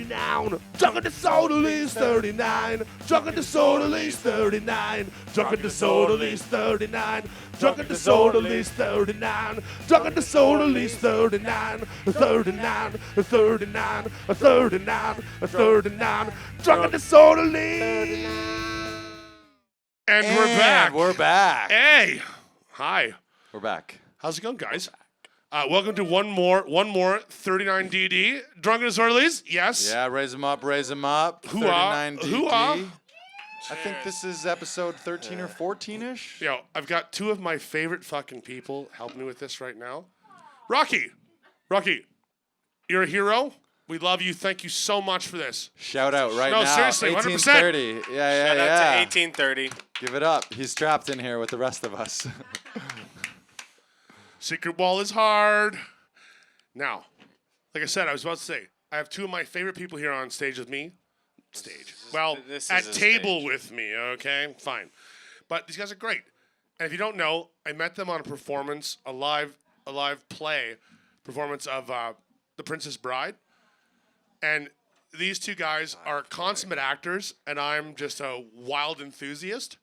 Down, drunk at Disorderlies 39, drunk at Disorderlies 39, drunk at Disorderlies 39, drunk at Disorderlies 39, drunk at Disorderlies 39, 39, 39, 39, 39, drunk at Disorderlies. And we're back. We're back. Hey, hi. We're back. How's it going, guys? Welcome to one more 39DD. Drunk and Disorderlies? Yes. Yeah, raise them up. 39 DD. I think this is episode 13 or 14-ish. Yo, I've got two of my favorite fucking people helping me with this right now. Rocky, you're a hero. We love you. Thank you so much for this. Shout out right No, now. seriously, 100%. 1830. Yeah. Shout out to 1830. Give it up. He's trapped in here with the rest of us. Secret wall is hard. Now, like I said, I was about to say, I have two of my favorite people here on stage with me. At table with me, okay? Fine. But these guys are great. And if you don't know, I met them on a performance, a live play performance of The Princess Bride. And these two guys are consummate actors, and I'm just a wild enthusiast.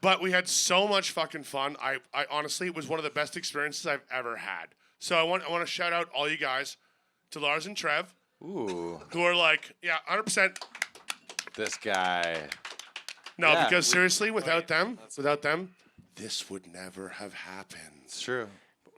But we had so much fucking fun. I honestly, it was one of the best experiences I've ever had. So I want to shout out all you guys, to Lars and Trev, Ooh. who are like, 100%. This guy. No, Yeah, because seriously, without them, this would never have happened. It's true.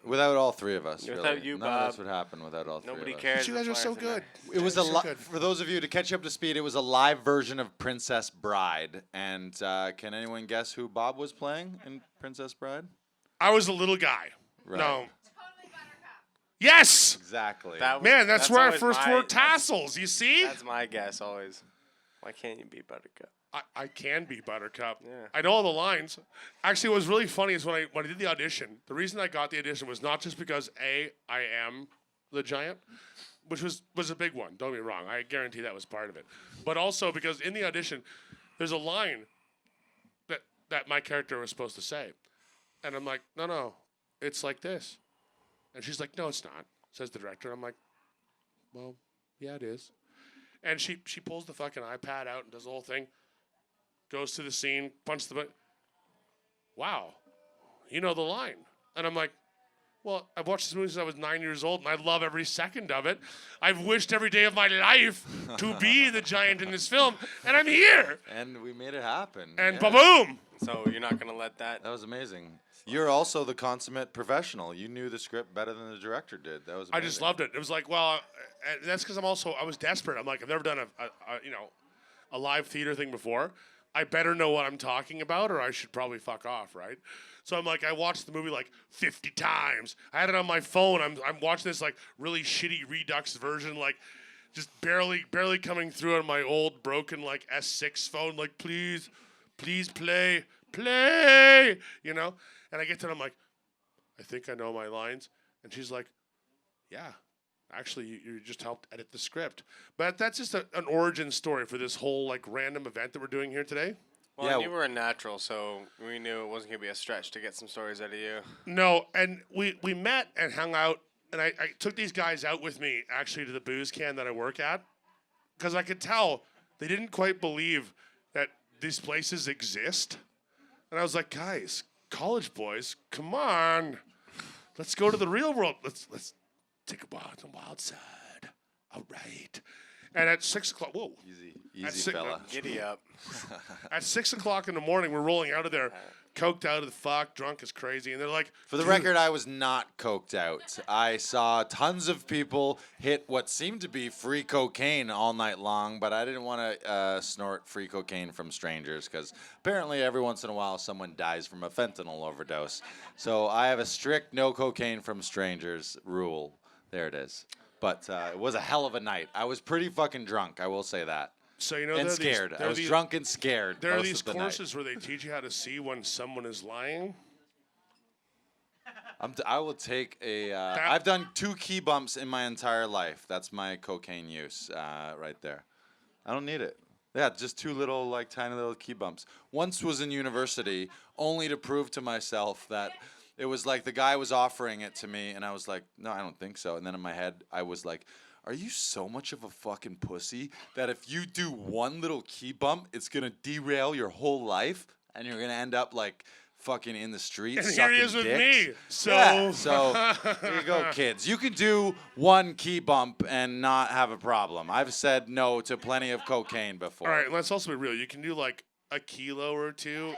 Without all three of us, Without really. you, None Bob. of this would happen without all three Nobody of us. cares. But you guys are so good. It was for those of you to catch you up to speed. It was a live version of Princess Bride, and can anyone guess who Bob was playing in Princess Bride? I was a little guy. Right. No. Yes! Exactly. Man, that's where I always first my- wore tassels, you see? That's my guess always. Why can't you be Buttercup? I can be Buttercup. Yeah. I know all the lines. Actually, what was really funny is when I did the audition, the reason I got the audition was not just because, I am the giant, which was a big one. Don't get me wrong. I guarantee that was part of it. But also because in the audition, there's a line that my character was supposed to say. And I'm like, no, it's like this. And she's like, no, it's not, says the director. I'm like, well, yeah, it is. And she pulls the fucking iPad out and does the whole thing. Goes to the scene, punches the button. Wow, you know the line. And I'm like, well, I've watched this movie since I was 9 years old, and I love every second of it. I've wished every day of my life to be the giant in this film, and I'm here. And we made it happen. And ba-boom. So you're not going to let that... That was amazing. You're also the consummate professional. You knew the script better than the director did. That was amazing. I just loved it. It was like, well, that's because I was desperate. I'm like, I've never done a live theater thing before. I better know what I'm talking about, or I should probably fuck off, right? So I'm like, I watched the movie like 50 times. I had it on my phone. I'm watching this like really shitty Redux version, like just barely coming through on my old broken like S6 phone. Like, please play, you know? And I get to it, I'm like, I think I know my lines. And she's like, yeah. Actually, you just helped edit the script. But that's just an origin story for this whole like random event that we're doing here today. Well, Yeah. and you were a natural, so we knew it wasn't going to be a stretch to get some stories out of you. No, and we met and hung out, and I took these guys out with me actually to the booze can that I work at, because I could tell they didn't quite believe that these places exist. And I was like, guys, college boys, come on. Let's go to the real world. Let's take a walk on the wild side. All right. And at 6 o'clock, whoa. Easy fella. Giddy up. At 6 o'clock in the morning, we're rolling out of there, coked out of the fuck, drunk as crazy. And they're like, For the "Dude." record, I was not coked out. I saw tons of people hit what seemed to be free cocaine all night long, but I didn't want to snort free cocaine from strangers because apparently every once in a while someone dies from a fentanyl overdose. So I have a strict no cocaine from strangers rule. There it is. But it was a hell of a night. I was pretty fucking drunk, I will say that. So, you know, And scared. I was drunk and scared. There are most these of the courses where they teach you how to see when someone is lying. I will take a. I've done 2 key bumps in my entire life. That's my cocaine use right there. I don't need it. Yeah, just two little, like, tiny little key bumps. Once was in university, only to prove to myself that it was like the guy was offering it to me, and I was like, no, I don't think so. And then in my head, I was like, are you so much of a fucking pussy that if you do one little key bump, it's going to derail your whole life, and you're going to end up, like, fucking in the street And here sucking he is with dicks? me. So, Yeah, so here you go, kids. You can do one key bump and not have a problem. I've said no to plenty of cocaine before. all right, let's also be real. You can do like a kilo or two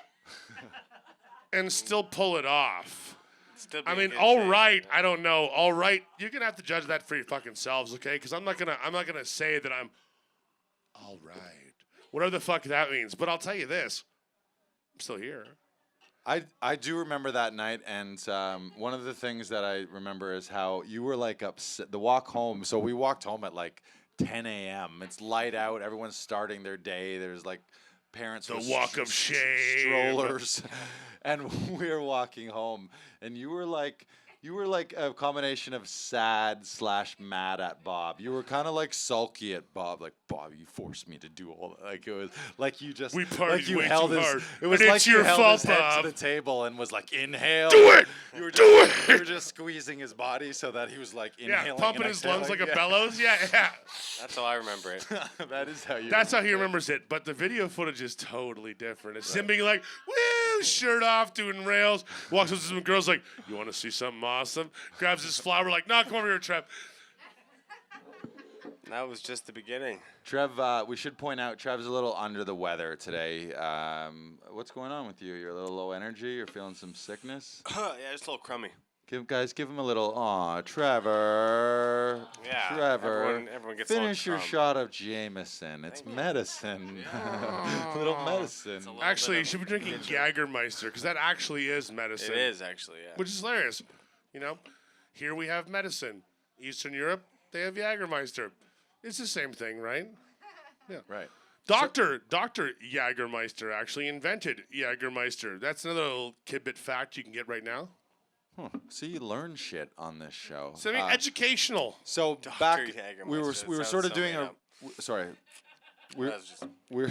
and still pull it off. Still be I in mean, good all shape. right. I don't know. All right, you're gonna have to judge that for your fucking selves, okay? Because I'm not gonna say that I'm all right, whatever the fuck that means. But I'll tell you this: I'm still here. I do remember that night, and one of the things that I remember is how you were like upset. The walk home. So we walked home at like 10 a.m. It's light out. Everyone's starting their day. There's like parents. The with walk of shame. Strollers, and we were walking home, and you were like a combination of sad / mad at Bob. You were kind of like sulky at Bob, like, Bob, you forced me to do all that. Like, it was like you just We partied like you way held too his, hard. It was And like it's you your held fault, his head Bob. to the table and was like, inhale. Do it! You were Do just, it! You were just squeezing his body so that he was like inhaling. Yeah, pumping and his lungs like exhaling. a bellows. Yeah. That's how I remember it. That is how you. That's how he remembers it. But the video footage is totally different. It's him being like, woo, shirt off, doing rails. Walks up to some girls like, you want to see something awesome? Grabs his flower like, no, come over here, Trev. That was just the beginning. Trev, we should point out Trev's a little under the weather today. What's going on with you? You're a little low energy. You're feeling some sickness. Yeah, just a little crummy. Give him a little. Aw, Trevor. Yeah, Trevor. everyone gets a little Finish your crumb. shot of Jameson. It's medicine. Little medicine. It's a little Actually, bit you of should be drinking Jägermeister because that actually is medicine. It is actually, yeah. Which is hilarious. You know, here we have medicine. Eastern Europe, they have Jägermeister. It's the same thing, right? Yeah. Right. Dr. Jägermeister actually invented Jägermeister. That's another little tidbit fact you can get right now. Huh. See, you learn shit on this show. So, I mean, educational. So Dr. back, Jägermeister, we were that sort of sounds so doing made a. up. Sorry. We're That was just we're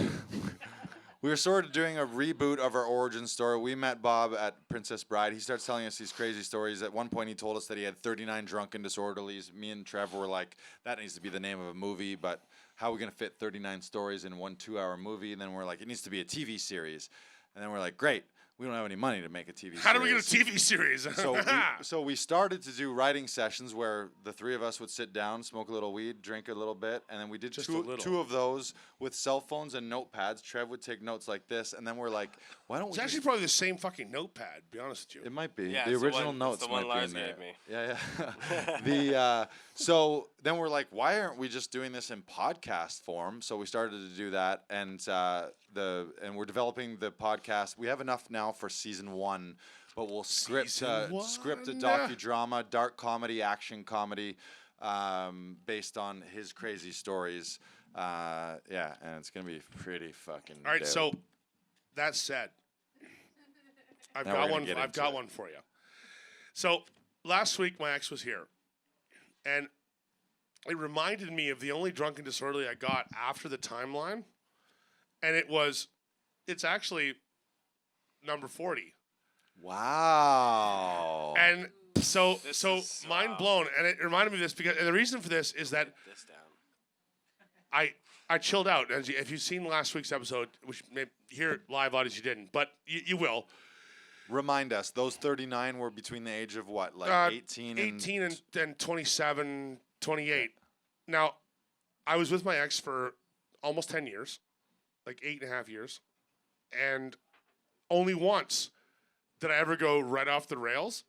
we were sort of doing a reboot of our origin story. We met Bob at Princess Bride. He starts telling us these crazy stories. At one point, he told us that he had 39 drunken disorderlies. Me and Trevor were like, that needs to be the name of a movie, but how are we going to fit 39 stories in one 2-hour movie? And then we're like, it needs to be a TV series. And then we're like, great. We don't have any money to make a TV series. How do we get a TV series? So we started to do writing sessions where the three of us would sit down, smoke a little weed, drink a little bit, and then we did Just a two little. of those with cell phones and notepads. Trev would take notes like this, and then we're like, why don't It's we actually just... probably the same fucking notepad, to be honest with you. It might be. Yeah, The it's the original one- notes it's the one might Lars be in there. gave me. Yeah. So then we're like, why aren't we just doing this in podcast form? So we started to do that, and we're developing the podcast. We have enough now for season 1, but we'll script Season a 1? docudrama, dark comedy, action comedy, based on his crazy stories. And it's gonna be pretty fucking. All right, dope. so that said, I've Now we're got gonna one. get I've into got it. one for you. So last week my ex was here, and it reminded me of the only drunken disorderly I got after the timeline, and it's actually number 40. Wow. And so This so is, mind blown, and it reminded me of this because and the reason for this is that this down. I chilled out. As if you've seen last week's episode, which maybe here live audience you didn't, but you will. Remind us, those 39 were between the age of what, like 18 and 18 and 27, 28. Now, I was with my ex for almost 10 years, like 8.5 years, and only once did I ever go right off the rails.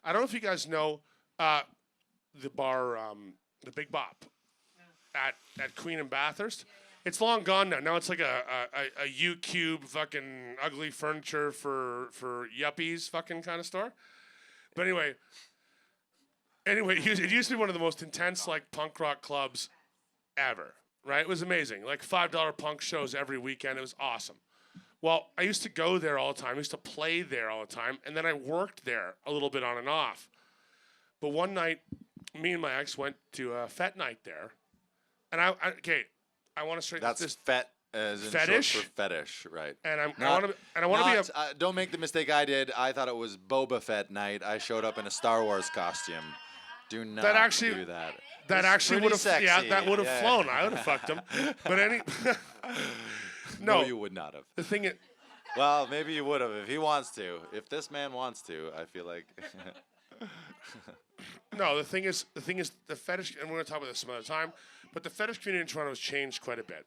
I don't know if you guys know the bar, the Big Bop at Queen and Bathurst. It's long gone now. Now it's like a U-Cube fucking ugly furniture for yuppies fucking kind of store. But anyway, it used to be one of the most intense like punk rock clubs ever, right? It was amazing. Like $5 punk shows every weekend. It was awesome. Well, I used to go there all the time. I used to play there all the time. And then I worked there a little bit on and off. But one night, me and my ex went to a Fet night there. And I want to straighten that's this. Fet As in Fetish? short for fetish, right? And I Not- want to be not, don't make the mistake I did. I thought it was Boba Fett night. I showed up in a Star Wars costume. Do not actually- do that. that It's actually pretty would have yeah sexy. that would have Yeah. flown. I would have fucked him. But No, no, you would not have. the thing is, Well, maybe you would have if he wants to. If this man wants to, I feel like. no, the thing is the fetish, and we're going to talk about this some other time, but the fetish community in Toronto has changed quite a bit.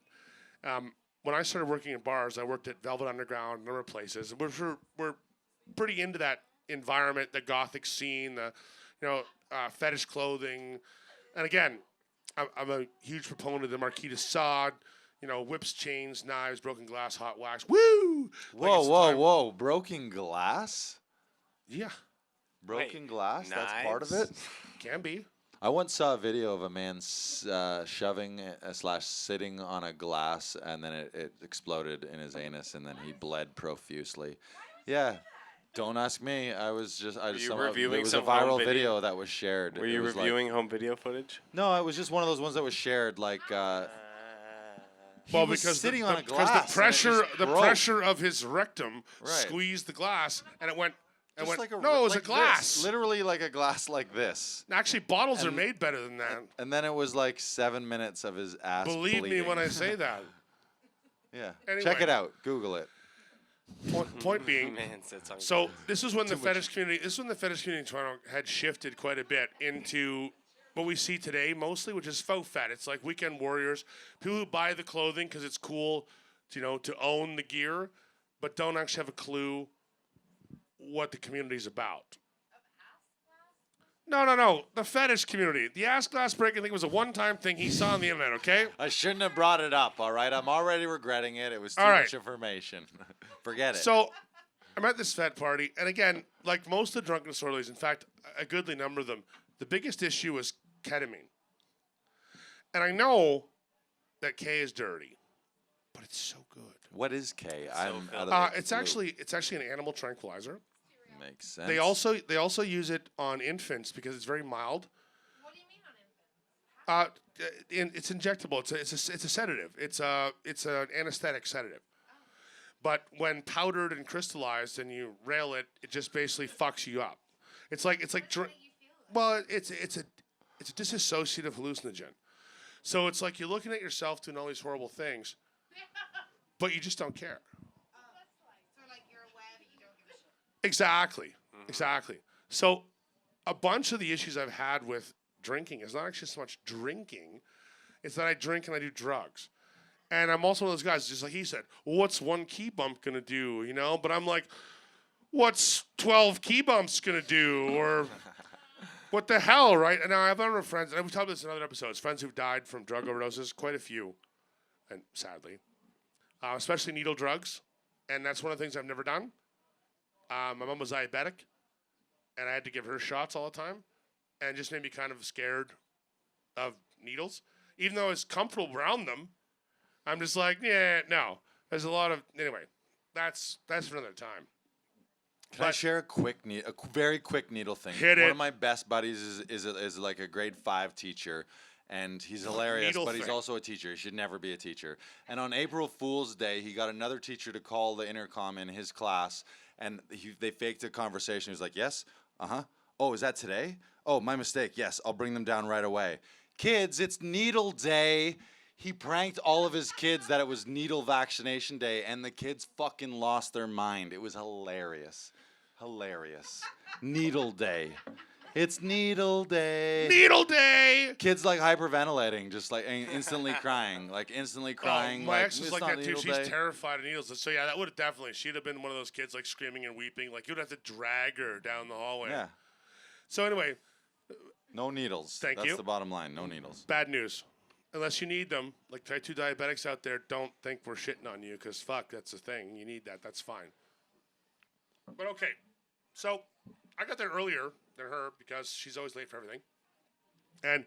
When I started working in bars, I worked at Velvet Underground, a number of places. We're pretty into that environment, the gothic scene, the fetish clothing, and again, I'm a huge proponent of the Marquis de Sade. Whips, chains, knives, broken glass, hot wax. Woo! Whoa! Broken glass? Yeah, Broken Wait, glass? That's part of knives? it? can be. I once saw a video of a man shoving / sitting on a glass, and then it exploded in his anus, and then he bled profusely. Yeah, don't ask me. I just you it reviewing was a some home viral video? video that was shared. Were It you was like- reviewing home video footage? no, it was just one of those ones that was shared. Like, Well, he was because sitting the, on a because glass. the and it pressure, just the broke. pressure of his rectum Right. squeezed the glass, and it went. It Just went. like No, it was like a glass. this, literally like a glass like this. Actually, bottles are And- made better than that. And then it was like 7 minutes of his ass. Believe me when bleeding. I say that. Yeah. Anyway. Check it out. Google it. Point being, Man, that's on so this is when the fetish community. This is when the fetish community in Toronto had shifted quite a bit into what we see today, mostly, which is faux fet. It's like weekend warriors, people who buy the clothing because it's cool, to own the gear, but don't actually have a clue what the community's about. No. The fetish community. The ass glass breaking thing was a one-time thing he saw on the internet, okay? I shouldn't have brought it up, all right? I'm already regretting it. It was too All right. much information. Forget it. So I'm at this fet party, and again, like most of the drunken disorderlies, in fact, a goodly number of them, the biggest issue was ketamine. And I know that K is dirty, but it's so good. what is K? I'm out of the It's loop. actually an animal tranquilizer. Makes sense. They also use it on infants because it's very mild. What do you mean on infant? It's injectable. It's a sedative. It's an anesthetic sedative. But when powdered and crystallized and you rail it, it just basically fucks you up. It's like How you feel? well, it's a dissociative hallucinogen. So it's like you're looking at yourself doing all these horrible things, but you just don't care. So like you're aware that you don't give a shit. Exactly. So a bunch of the issues I've had with drinking is not actually so much drinking, it's that I drink and I do drugs. And I'm also one of those guys, just like he said, well, what's one key bump going to do, But I'm like, what's 12 key bumps going to do? Or what the hell, right? And now I have other friends, and we've talked about this in other episodes, friends who've died from drug overdoses, quite a few, and sadly, especially needle drugs. And that's one of the things I've never done. My mom was diabetic, and I had to give her shots all the time, and it just made me kind of scared of needles. Even though I was comfortable around them, I'm just like, yeah, no. There's a lot of anyway. That's for another time. Can I share a very quick needle thing? Hit One it. of my best buddies is like a grade 5 teacher, and he's hilarious, Needle but he's thing. also a teacher. He should never be a teacher. And on April Fool's Day, he got another teacher to call the intercom in his class, and they faked a conversation. He was like, yes, uh-huh. Oh, is that today? Oh, my mistake. Yes, I'll bring them down right away. Kids, it's needle day. He pranked all of his kids that it was needle vaccination day, and the kids fucking lost their mind. It was hilarious. Needle day. It's needle day. Needle day. Kids like hyperventilating, just like instantly crying, Oh, my ex was "It's like not that too. needle She's day." terrified of needles. So yeah, that would have definitely. She'd have been one of those kids like screaming and weeping. Like you'd have to drag her down the hallway. Yeah, So anyway, no needles. Thank That's you. the bottom line. No needles. bad news. Unless you need them, like type 2 diabetics out there, don't think we're shitting on you because fuck, that's the thing. You need that. That's fine. But okay, so I got there earlier than her because she's always late for everything. And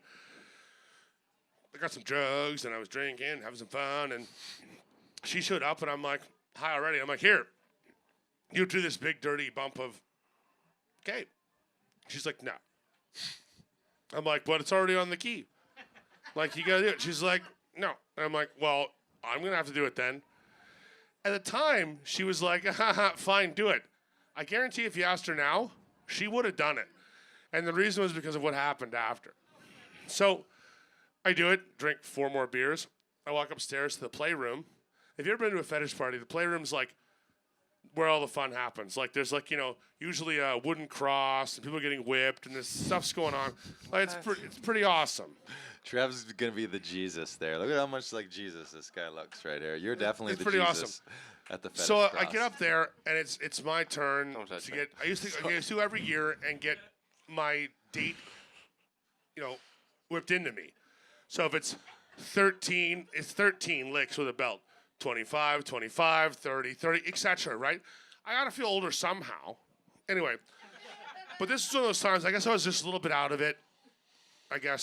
I got some drugs and I was drinking, having some fun. And she showed up and I'm like, hi already. I'm like, here, you do this big dirty bump of, okay. She's like, no. I'm like, but it's already on the key. Like, you gotta do it. She's like, no. And I'm like, well, I'm going to have to do it then. At the time, she was like, haha, fine, do it. I guarantee if you asked her now, she would have done it. And the reason was because of what happened after. So I do it, drink 4 more beers. I walk upstairs to the playroom. Have you ever been to a fetish party? The playroom's like where all the fun happens. Like there's like, usually a wooden cross and people are getting whipped and this stuff's going on. Like it's pretty awesome. Trev's gonna be the Jesus there. Look at how much like Jesus this guy looks right here. You're definitely It's the pretty Jesus awesome. at the fetish So cross. I get up there and it's my turn Don't touch to me. get. I used to every year and get my date, whipped into me. So if it's 13, it's 13 licks with a belt. 25, 25, 30, 30, etc. Right? I gotta feel older somehow. Anyway, but this is one of those times. I guess I was just a little bit out of it. I get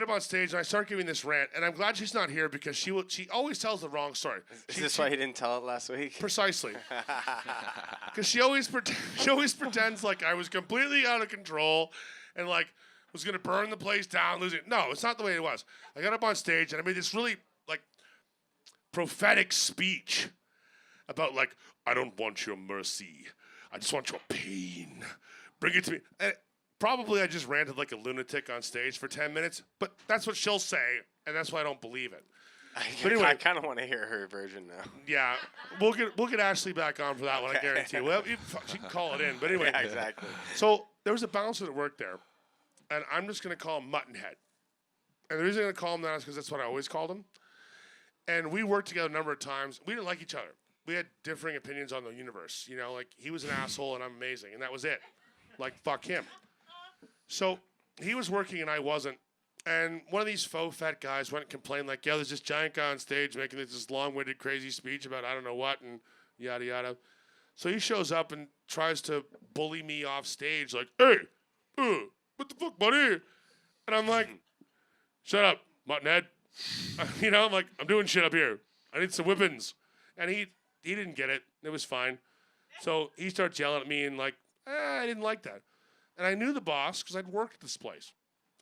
up on stage and I start giving this rant, and I'm glad she's not here because she always tells the wrong story. Is this why you didn't tell it last week? Precisely. Because she always pretends like I was completely out of control and like was gonna burn the place down, lose it. No, it's not the way it was. I got up on stage and I made this really like prophetic speech about like, I don't want your mercy. I just want your pain. Bring it to me. And probably I just ranted like a lunatic on stage for 10 minutes, but that's what she'll say, and that's why I don't believe it. But anyway, I kind of want to hear her version now. yeah, we'll get Ashley back on for that one, I guarantee. Well, she can call it in, but anyway. Yeah, exactly. So there was a bouncer that worked there, and I'm just going to call him Muttonhead. And the reason I'm going to call him that is because that's what I always called him. And we worked together a number of times. We didn't like each other. We had differing opinions on the universe. Like he was an asshole and I'm amazing, and that was it. Like, fuck him. So he was working and I wasn't. And one of these faux fat guys went and complained like, yeah, there's this giant guy on stage making this long-winded, crazy speech about I don't know what and yada, yada. So he shows up and tries to bully me off stage like, hey, what the fuck, buddy? And I'm like, shut up, Muttonhead. I'm like, I'm doing shit up here. I need some whippings. And he didn't get it. It was fine. So he starts yelling at me and like, I didn't like that. And I knew the boss because I'd worked at this place.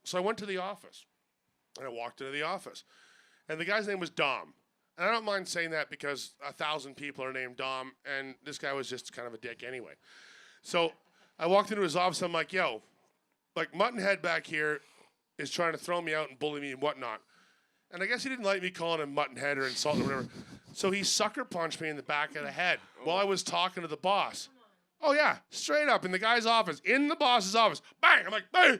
So I went to the office. And I walked into the office. And the guy's name was Dom. And I don't mind saying that because 1,000 people are named Dom. And this guy was just kind of a dick anyway. So I walked into his office. I'm like, yo, like Muttonhead back here is trying to throw me out and bully me and whatnot. And I guess he didn't like me calling him Muttonhead or insulting or whatever. So he sucker punched me in the back of the head while I was talking to the boss. Oh, yeah, straight up in the guy's office, in the boss's office. Bang! I'm like, bang!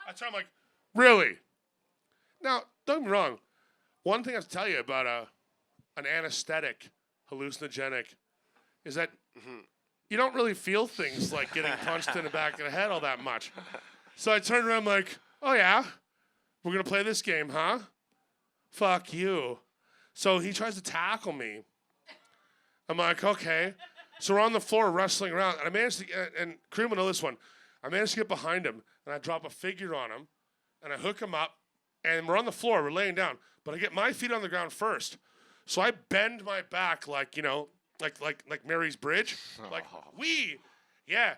That's how I'm like, really? Now, don't get me wrong. One thing I have to tell you about an anesthetic, hallucinogenic, is that you don't really feel things like getting punched in the back of the head all that much. So I turned around like, oh, yeah? We're going to play this game, huh? Fuck you. So he tries to tackle me. I'm like, okay. So we're on the floor wrestling around. And I managed to get, and Karim will know this one. I managed to get behind him, and I drop a figure on him, and I hook him up, and we're on the floor. We're laying down. But I get my feet on the ground first. So I bend my back like, like Mary's Bridge. Like, yeah.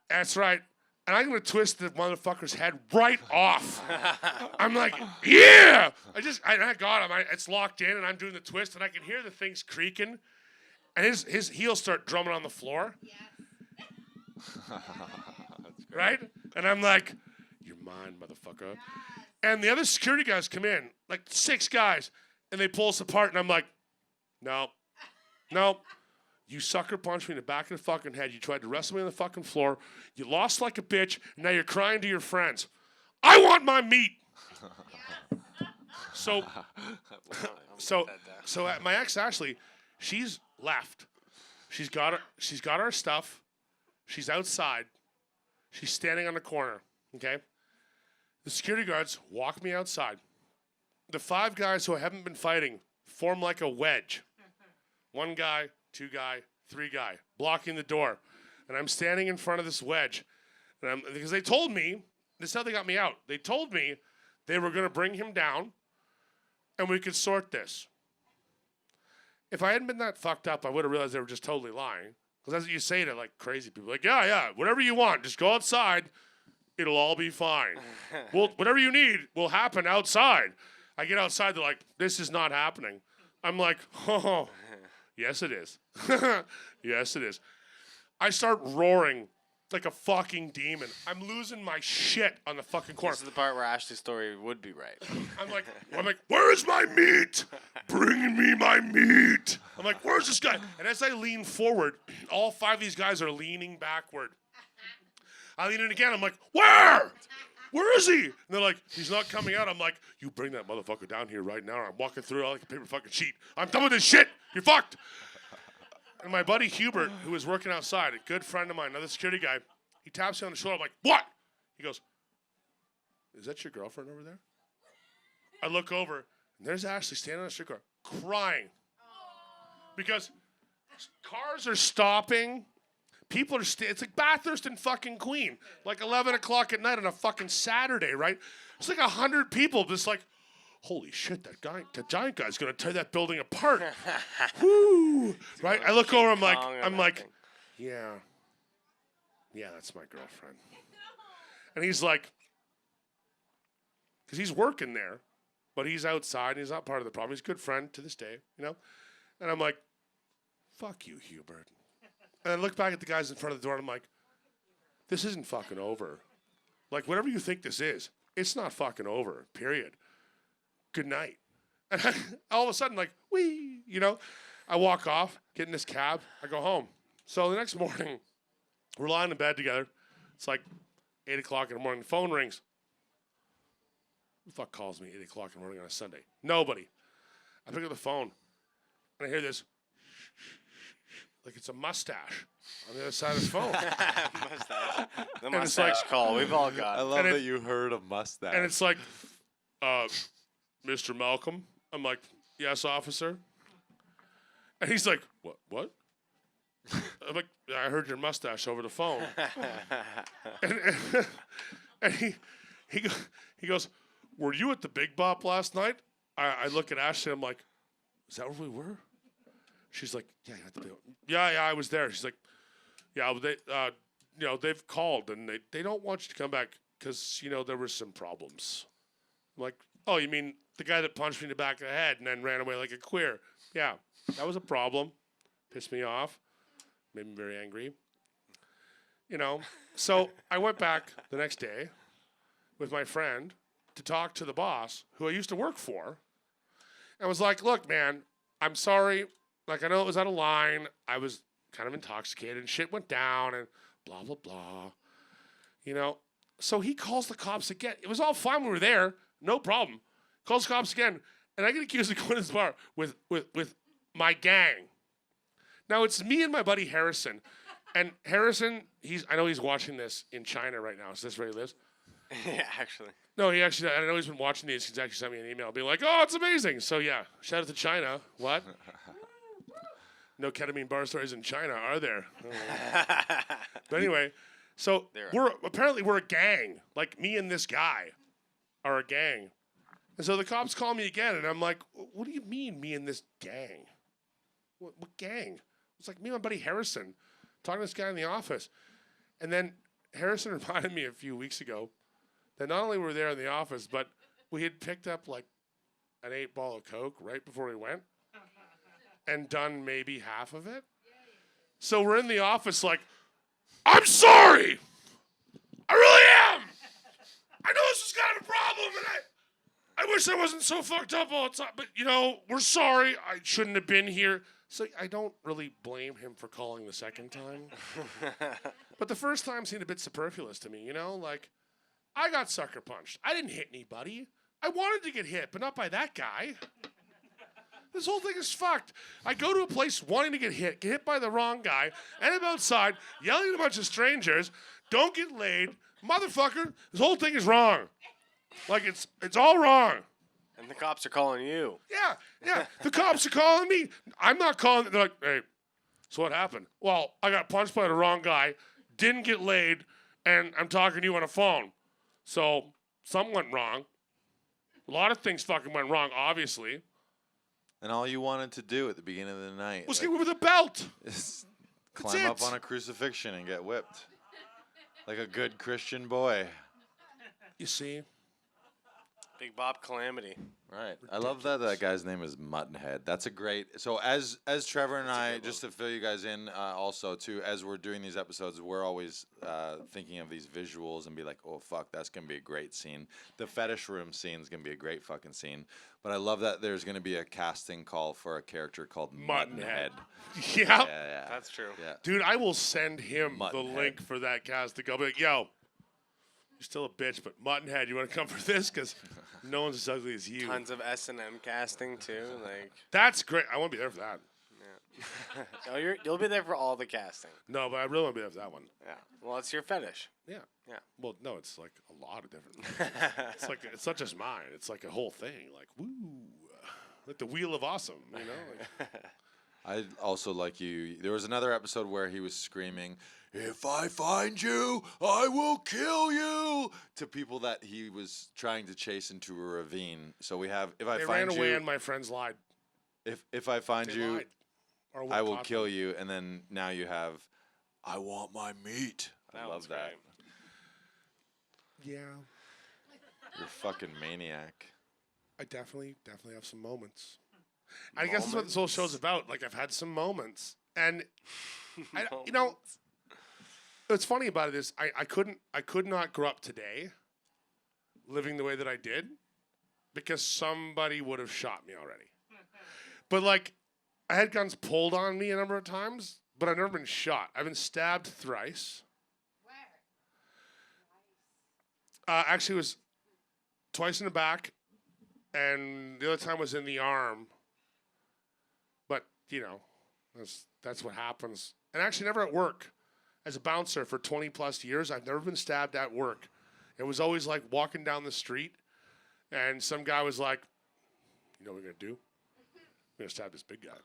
That's right. And I'm going to twist the motherfucker's head right off. I'm like, yeah! I got him. It's locked in, and I'm doing the twist, and I can hear the things creaking. And his heels start drumming on the floor. Yes. Right? And I'm like, you're mine, motherfucker. Yes. And the other security guys come in, like 6 guys, and they pull us apart, and I'm like, no. You sucker punched me in the back of the fucking head. You tried to wrestle me on the fucking floor. You lost like a bitch, and now you're crying to your friends. I want my meat. So my ex Ashley, she's left. She's got her stuff. She's outside. She's standing on the corner. Okay. The security guards walk me outside. The 5 guys who haven't been fighting form like a wedge. 1 guy, 2 guy, 3 guy, blocking the door. And I'm standing in front of this wedge. Because they told me, this is how they got me out. They told me they were going to bring him down and we could sort this. If I hadn't been that fucked up, I would have realized they were just totally lying. Because that's what you say to like crazy people. Like, yeah, whatever you want. Just go outside. It'll all be fine. Well, whatever you need will happen outside. I get outside. They're like, this is not happening. I'm like, oh, yes, it is. Yes, it is. I start roaring like a fucking demon. I'm losing my shit on the fucking corner. This is the part where Ashley's story would be right. I'm like, where's my meat? Bring me my meat. I'm like, where's this guy? And as I lean forward, all 5 of these guys are leaning backward. I lean in again. I'm like, where? Where is he? And they're like, he's not coming out. I'm like, you bring that motherfucker down here right now. Or I'm walking through it like a paper fucking sheet. I'm done with this shit. You're fucked. And my buddy Hubert, who was working outside, a good friend of mine, another security guy, he taps me on the shoulder. I'm like, what? He goes, is that your girlfriend over there? I look over, and there's Ashley standing on the street car crying. Because cars are stopping. People are it's like Bathurst and fucking Queen. Like 11 o'clock at night on a fucking Saturday, right? It's like 100 people just like, holy shit, that giant guy's gonna tear that building apart. Woo! Right? I look over, I'm like, yeah, that's my girlfriend. And he's like, because he's working there, but he's outside and he's not part of the problem. He's a good friend to this day, you know? And I'm like, fuck you, Hubert. And I look back at the guys in front of the door and I'm like, this isn't fucking over. Like, whatever you think this is, it's not fucking over, period. Good night. And all of a sudden, like, wee, you know, I walk off, get in this cab, I go home. So the next morning, we're lying in bed together. It's like 8 o'clock in the morning. The phone rings. Who the fuck calls me 8 o'clock in the morning on a Sunday? Nobody. I pick up the phone, and I hear this, like it's a mustache on the other side of the phone. Mustache. The And it's mustache like- call. We've all got I it. love And that you heard a mustache. And it's like, Mr. Malcolm. I'm like, yes, officer. And he's like, what? I'm like, I heard your mustache over the phone. and he goes, were you at the Big Bop last night? I look at Ashley. I'm like, is that where we were? She's like, yeah, you're at the Big Bop. Yeah, I was there. She's like, yeah, they, they've called and they don't want you to come back because there were some problems. I'm like, oh, you mean the guy that punched me in the back of the head and then ran away like a queer? Yeah, that was a problem. Pissed me off. Made me very angry. So I went back the next day with my friend to talk to the boss who I used to work for. And was like, look, man, I'm sorry. Like, I know it was out of line. I was kind of intoxicated and shit went down and blah, blah, blah. So he calls the cops again. It was all fine when we were there. No problem. Calls the cops again. And I get accused of going to this bar with my gang. Now, it's me and my buddy Harrison. And Harrison, I know he's watching this in China right now. Is this where he lives? Yeah, actually. No, I know he's been watching these. He's actually sent me an email being like, oh, it's amazing. So, yeah, shout out to China. What? No ketamine bar stories in China, are there? But anyway, so we're a gang. Like, me and this guy are a gang. And so the cops call me again, and I'm like, what do you mean, me and this gang? What gang? It's like me and my buddy Harrison talking to this guy in the office. And then Harrison reminded me a few weeks ago that not only were we there in the office, but we had picked up like an 8-ball of Coke right before we went and done maybe half of it. So we're in the office like, I'm sorry. I really am. I know this is kind of a problem, and I wish I wasn't so fucked up all the time. But, we're sorry. I shouldn't have been here. So I don't really blame him for calling the second time. But the first time seemed a bit superfluous to me, Like, I got sucker punched. I didn't hit anybody. I wanted to get hit, but not by that guy. This whole thing is fucked. I go to a place wanting to get hit by the wrong guy, end up outside yelling at a bunch of strangers, don't get laid. Motherfucker, this whole thing is wrong. Like, it's all wrong. And the cops are calling you. Yeah. The cops are calling me. I'm not calling. They're like, hey, so what happened? Well, I got punched by the wrong guy, didn't get laid, and I'm talking to you on a phone. So something went wrong. A lot of things fucking went wrong, obviously. And all you wanted to do at the beginning of the night Was hit with a belt. is climb up it. on a crucifixion and get whipped. Like a good Christian boy. You see? Big Bob Calamity. Right. I love that guy's name is Muttonhead. That's a great. So as Trevor and I, just to fill you guys in, also too, as we're doing these episodes, we're always thinking of these visuals and be like, oh fuck, that's gonna be a great scene. The fetish room scene is gonna be a great fucking scene. But I love that there's gonna be a casting call for a character called Muttonhead. Yeah. Yeah. That's true. Yeah. Dude, I will send him the Muttonhead. link for that cast to go. Be like, yo, you're still a bitch, but Muttonhead, you want to come for this? Because no one's as ugly as you. Tons of S&M casting too. Like, That's great. I want to be there for that. oh, you'll be there for all the casting. No, but I really want to be there for that one. Yeah. Well, it's your fetish. Yeah. Yeah. Well, no, it's like a lot of different things. It's not just mine. It's like a whole thing. Like, woo. Like the Wheel of Awesome, you know? Like, I also like you. There was another episode where he was screaming, "If I find you, I will kill you," to people that he was trying to chase into a ravine. So we have, if I they find ran away you, and my friends lied. if I find They you, lied. Or what I will caught kill them. you. And then now you have, I want my meat. I That love one's that. great. Yeah. You're a fucking maniac. I definitely have some moments. I guess that's what this whole show's about. Like, I've had some moments. And, you know, what's funny about it is I could not grow up today living the way that I did because somebody would have shot me already. But, like, I had guns pulled on me a number of times, but I've never been shot. I've been stabbed thrice. Actually, it was twice in the back, and the other time was in the arm. But, you know, that's what happens. And actually, never at work. As a bouncer for 20-plus years, I've never been stabbed at work. It was always like walking down the street, and some guy was like, you know what we're going to do? We're going to stab this big guy.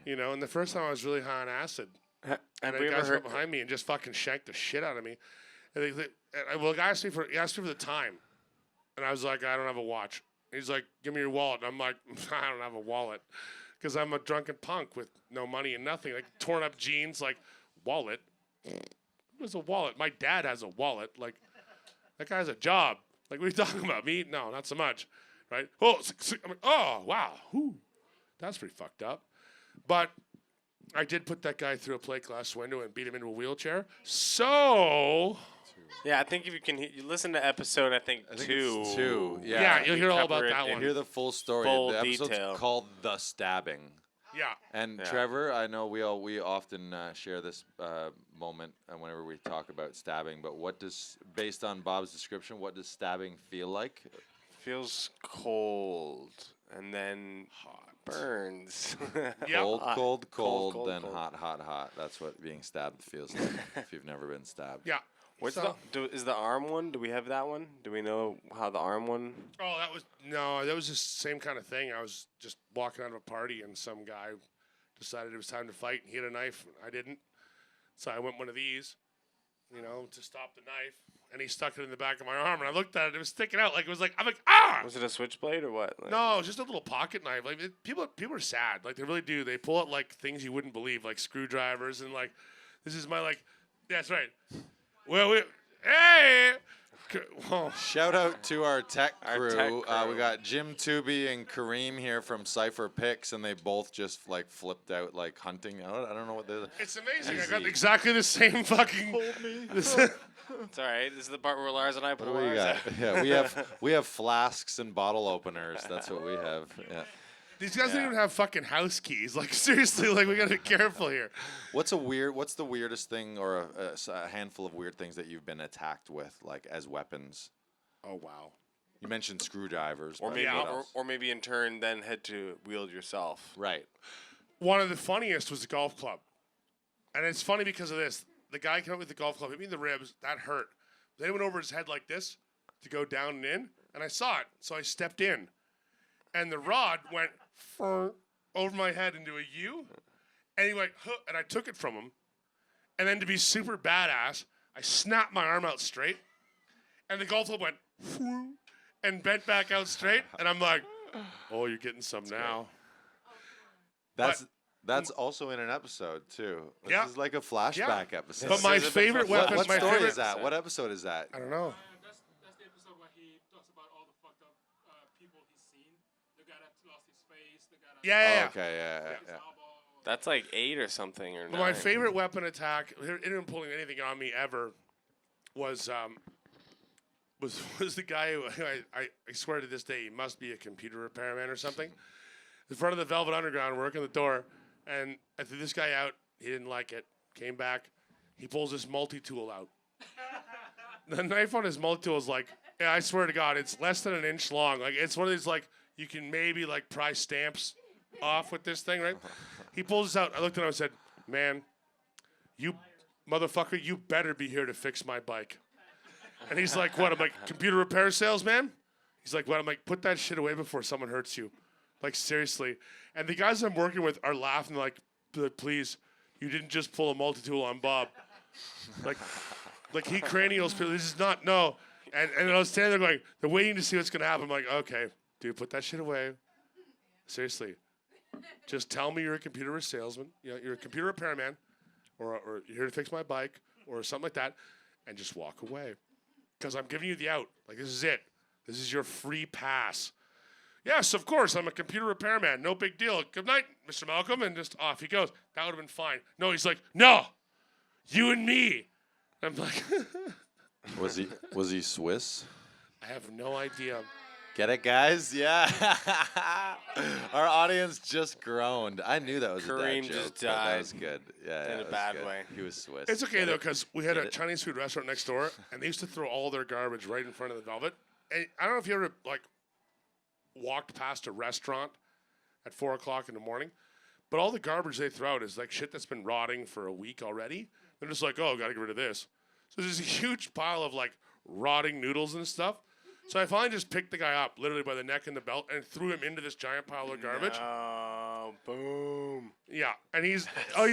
You know, and the first time I was really high on acid. And Have the we guys ever went heard? behind me and just fucking shanked the shit out of me. And the guy asked me for the time, and I was like, I don't have a watch. He's like, give me your wallet. And I'm like, I don't have a wallet, because I'm a drunken punk with no money and nothing, like torn up jeans, like wallet. What's a wallet? My dad has a wallet. Like, that guy has a job. Like, what are you talking about? Me? No, not so much, right? Oh, I'm like, oh, wow, whew. That's pretty fucked up. But I did put that guy through a plate glass window and beat him into a wheelchair. So, Yeah, I think if you listen to episode, I think It's 2. two. yeah, you'll hear all cover about it that in one. Hear the full story. Full The episode's detail. called The Stabbing. Yeah. And Yeah. Trevor, I know we often share this moment whenever we talk about stabbing. But based on Bob's description, what does stabbing feel like? Feels cold and then burns. Yep. Cold, Hot. cold, cold, cold, then cold. hot, hot, hot. That's what being stabbed feels like if you've never been stabbed. Yeah. What's So- is the arm one? Do we have that one? Do we know how the arm one? Oh, that was just the same kind of thing. I was just walking out of a party and some guy decided it was time to fight and he had a knife and I didn't. So I went one of these, you know, to stop the knife, and he stuck it in the back of my arm and I looked at it, it was sticking out I'm like, ah! Was it a switchblade or what? Like, No, just a little pocket knife. Like people are sad. Like they really do. They pull out like things you wouldn't believe, like screwdrivers and like this is my like that's right. Well, hey. Whoa. Shout out to our tech Our crew. tech We crew. got Jim Tooby and Karim here from Cifer Pics, and they both just like flipped out like hunting. I don't know what they're. It's amazing. I got Easy. exactly the same fucking. It's all right. This is the part where Lars and I What pull do we ours got? out. Yeah, we have flasks and bottle openers. That's what we have. Yeah. These guys don't Yeah. even have fucking house keys. Like seriously, like we gotta be careful here. What's the weirdest thing or a handful of weird things that you've been attacked with, like as weapons? Oh wow. You mentioned screwdrivers. Or but maybe, what Yeah. else? or maybe in turn, then head to wield yourself. Right. One of the funniest was the golf club, and it's funny because of this. The guy came up with the golf club, hit me in the ribs. That hurt. Then it went over his head like this to go down and in, and I saw it, so I stepped in, and the rod went over my head into a U, and he went, huh, and I took it from him, and then to be super badass, I snapped my arm out straight, and the golf club went and bent back out straight, and I'm like, oh, you're getting some now. That's also in an episode too. This Yeah. is like a flashback episode. But my This is a bit favorite of a weapon, what my story favorite, is that? What episode is that? I don't know. That's the episode Yeah. Okay, yeah. That's like 8 or something or 9. But my favorite weapon attack, it didn't pulling anything on me ever, was the guy who I swear to this day he must be a computer repairman or something. In front of the Velvet Underground, working the door, and I threw this guy out. He didn't like it. Came back. He pulls this multi-tool out. The knife on his multi-tool is like, yeah, I swear to God, it's less than an inch long. Like it's one of these like you can maybe like pry stamps off with this thing, right? He pulls this out. I looked at him and said, "Man, you motherfucker, you better be here to fix my bike." And he's like, "What?" I'm like, "Computer repair salesman?" He's like, "What?" I'm like, "Put that shit away before someone hurts you." Like, seriously. And the guys I'm working with are laughing like, "Please, you didn't just pull a multi-tool on Bob." Like he cranials, this is not, no. And I was standing there going, they're waiting to see what's going to happen. I'm like, okay, dude, put that shit away. Seriously. Just tell me you're a computer salesman, you're a computer repairman, or you're here to fix my bike, or something like that, and just walk away. Because I'm giving you the out. Like, this is it. This is your free pass. Yes, of course, I'm a computer repairman. No big deal. Good night, Mr. Malcolm. And just off he goes. That would have been fine. No, he's like, no, you and me. I'm like, Was he Swiss? I have no idea. Get it, guys? Yeah. Our audience just groaned. I knew that was Karim a dad just joke. But that died was good. Yeah, in a that was bad good. way. He was Swiss. It's okay, Get though, it? because we had a Get it? Chinese food restaurant next door, and they used to throw all their garbage right in front of the Velvet. And I don't know if you ever, like, walked past a restaurant at 4 o'clock in the morning, but all the garbage they throw out is, like, shit that's been rotting for a week already. They're just like, oh, got to get rid of this. So there's a huge pile of, like, rotting noodles and stuff. So I finally just picked the guy up, literally by the neck and the belt, and threw him into this giant pile of garbage. Oh, boom. Yeah, and he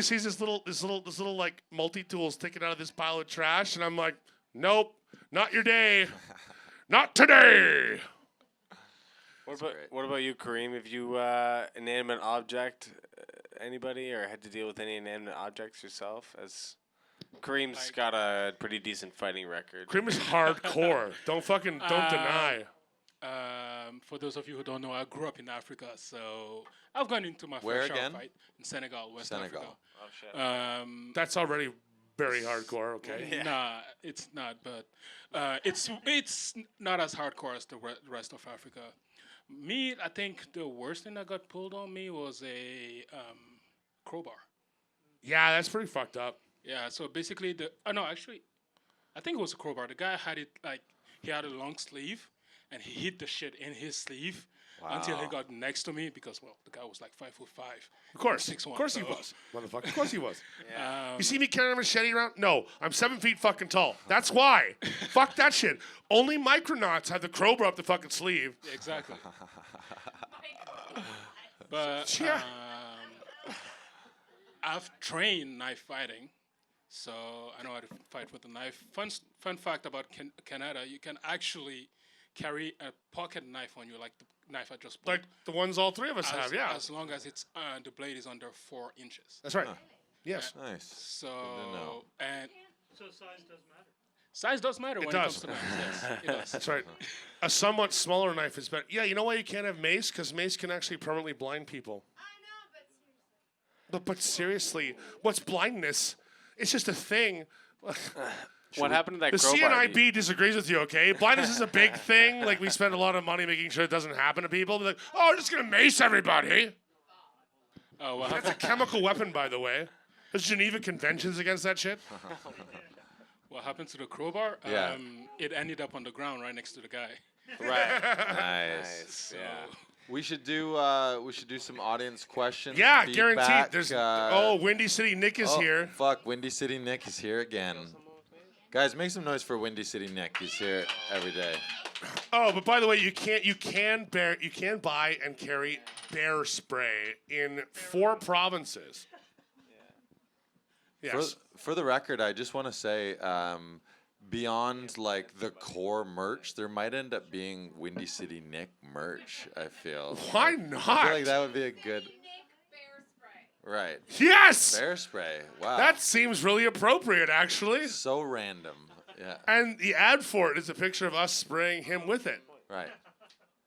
sees this little like multi-tool sticking out of this pile of trash, and I'm like, nope, not your day, not today. What about you, Karim? Have you inanimate object anybody, or had to deal with any inanimate objects yourself? As Karim's got a pretty decent fighting record. Karim is hardcore. Don't deny. For those of you who don't know, I grew up in Africa, so I've gone into my Where first shot again? fight in Senegal, West Senegal. Africa. Oh shit. That's already very hardcore. Okay. Nah, it's not, but it's not as hardcore as the rest of Africa. Me, I think the worst thing that got pulled on me was a crowbar. Yeah, that's pretty fucked up. Yeah, so basically I think it was a crowbar. The guy had it like he had a long sleeve, and he hit the shit in his sleeve until he got next to me because the guy was like 5'5". Of course, 6'1", of course he so- was, motherfucker. Of course he was. Yeah. You see me carrying a machete around? No, I'm 7 feet fucking tall. That's why. Fuck that shit. Only micronauts have the crowbar up the fucking sleeve. Exactly. But Yeah. I've trained knife fighting, so I know how to fight with a knife. Fun fact about Canada, you can actually carry a pocket knife on you, like the knife I just pulled. Like the ones all three of us have, yeah. As long as it's the blade is under 4 inches. That's right. Yes. Nice. So know. and So size does matter. size does matter when does. it comes to knives. Yes, it does. That's right. A somewhat smaller knife is better. Yeah, you know why you can't have mace? Because mace can actually permanently blind people. I know, but seriously. But seriously, what's blindness? It's just a thing. What happened to that The crowbar? CNIB disagrees with you, okay? Blindness is a big thing. Like, we spend a lot of money making sure it doesn't happen to people. They're like, oh, I'm just going to mace everybody. Oh, well, That's a chemical weapon, by the way. There's Geneva Conventions against that shit. what happened to the crowbar? Yeah. It ended up on the ground right next to the guy. Right. Nice. Yeah. We should do some audience questions. Yeah, feedback, guaranteed. There's Windy City Nick is oh, here. Fuck, Windy City Nick is here again. Guys, make some noise for Windy City Nick. He's here every day. Oh, but by the way, you can buy and carry bear spray in 4 provinces. Yes. For the record, I just want to say, beyond like the core merch, there might end up being Windy City Nick merch. I feel. Why I not? feel like that would be a good. Nick bear spray. Right. Yes. Bear spray. Wow. That seems really appropriate, actually. so random. Yeah. And the ad for it is a picture of us spraying him with it. Right.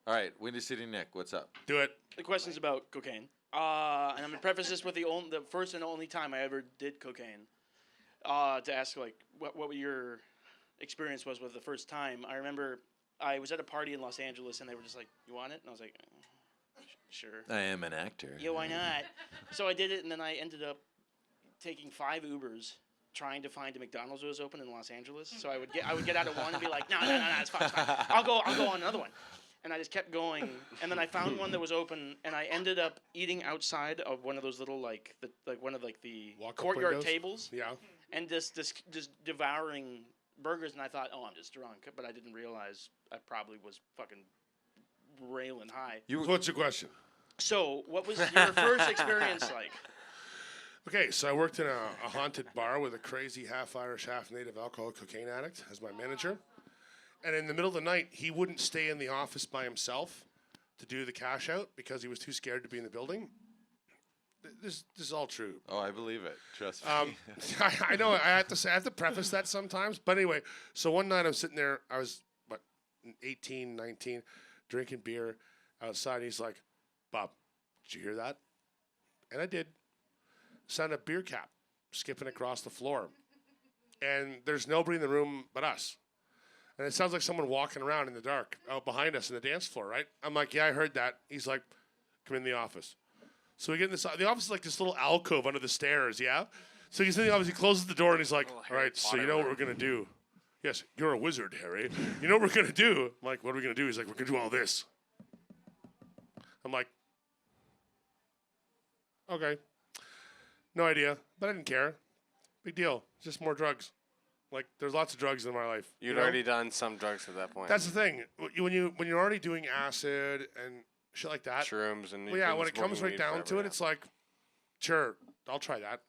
All right, Windy City Nick, what's up? Do it. The question's about cocaine. And I'm gonna preface this with the first and only time I ever did cocaine. To ask like what your experience was with the first time. I remember I was at a party in Los Angeles and they were just like, "You want it?" And I was like, "Sure." I am an actor. Yeah, why not? So I did it, and then I ended up taking 5 Ubers trying to find a McDonald's that was open in Los Angeles. So I would get out of one and be like, no, it's fine. I'll go on another one. And I just kept going, and then I found one that was open, and I ended up eating outside of one of those little the Walk-up courtyard windows? tables, Yeah. and just devouring burgers. And I thought, oh, I'm just drunk, but I didn't realize I probably was fucking railing high. So what's your question? So what was your first experience like? Okay, so I worked in a haunted bar with a crazy half-Irish, half-native alcoholic cocaine addict as my manager. And in the middle of the night, he wouldn't stay in the office by himself to do the cash out because he was too scared to be in the building. This is all true. Oh, I believe it. Trust me. I know I have to preface that sometimes. But anyway, so one night I'm sitting there. I was, 18, 19, drinking beer outside. And he's like, "Bob, did you hear that?" And I did. Sound a beer cap skipping across the floor. And there's nobody in the room but us. And it sounds like someone walking around in the dark out behind us in the dance floor, right? I'm like, "Yeah, I heard that." He's like, "Come in the office." So we get in this. The office is like this little alcove under the stairs, yeah? So he's in the office, he closes the door, and he's like, "All right, so you know what we're going to do?" "Yes, you're a wizard, Harry. You know what we're going to do?" I'm like, "What are we going to do?" He's like, "We're going to do all this." I'm like, "Okay." No idea, but I didn't care. Big deal. Just more drugs. Like, there's lots of drugs in my life. You'd know? already done some drugs at that point. That's the thing. When you're already doing acid and shit like that. Shrooms and Well, yeah, when it comes right down to it, it's like, sure, I'll try that.